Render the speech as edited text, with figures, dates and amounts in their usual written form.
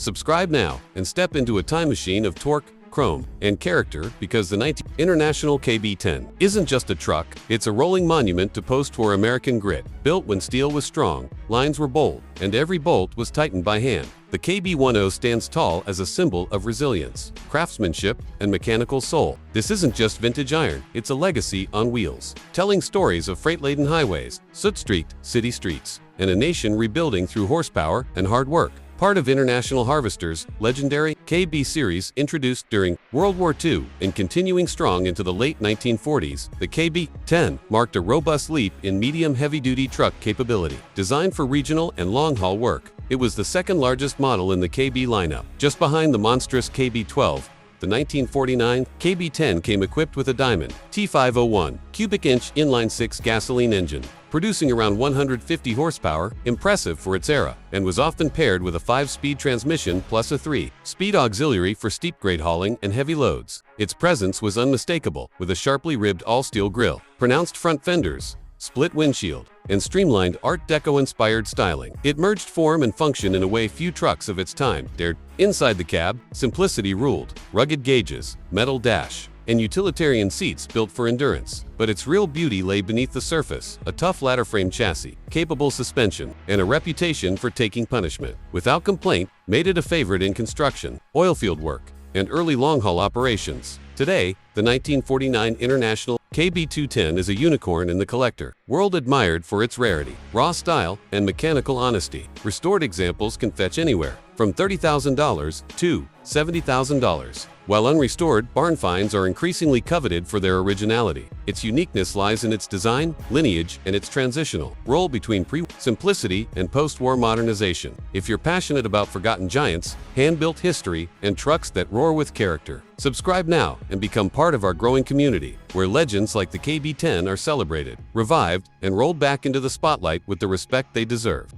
Subscribe now and step into a time machine of torque, chrome, and character, because the 19 International KB10 isn't just a truck, it's a rolling monument to post-war American grit. Built when steel was strong, lines were bold, and every bolt was tightened by hand. The KB10 stands tall as a symbol of resilience, craftsmanship, and mechanical soul. This isn't just vintage iron, it's a legacy on wheels, telling stories of freight-laden highways, soot-streaked city streets, and a nation rebuilding through horsepower and hard work. Part of International Harvester's legendary KB series, introduced during World War II and continuing strong into the late 1940s, the KB10 marked a robust leap in medium heavy-duty truck capability. Designed for regional and long-haul work, it was the second largest model in the KB lineup, just behind the monstrous KB12. The 1949 KB10 came equipped with a Diamond T501 cubic-inch inline-six gasoline engine, producing around 150 horsepower, impressive for its era, and was often paired with a 5-speed transmission plus a 3-speed auxiliary for steep grade hauling and heavy loads. Its presence was unmistakable, with a sharply ribbed all-steel grille, pronounced front fenders, split windshield, and streamlined Art Deco-inspired styling. It merged form and function in a way few trucks of its time dared. Inside the cab, simplicity ruled. Rugged gauges, metal dash, and utilitarian seats built for endurance. But its real beauty lay beneath the surface: a tough ladder frame chassis, capable suspension, and a reputation for taking punishment without complaint made it a favorite in construction, oilfield work, and early long-haul operations. Today, the 1949 International KB210 is a unicorn in the collector world, admired for its rarity, raw style, and mechanical honesty. Restored examples can fetch anywhere from $30,000 to $70,000, while unrestored barn finds are increasingly coveted for their originality. Its uniqueness lies in its design, lineage, and its transitional role between simplicity and post-war modernization. If you're passionate about forgotten giants, hand-built history, and trucks that roar with character, subscribe now and become part of our growing community, where legends like the KB10 are celebrated, revived, and rolled back into the spotlight with the respect they deserve.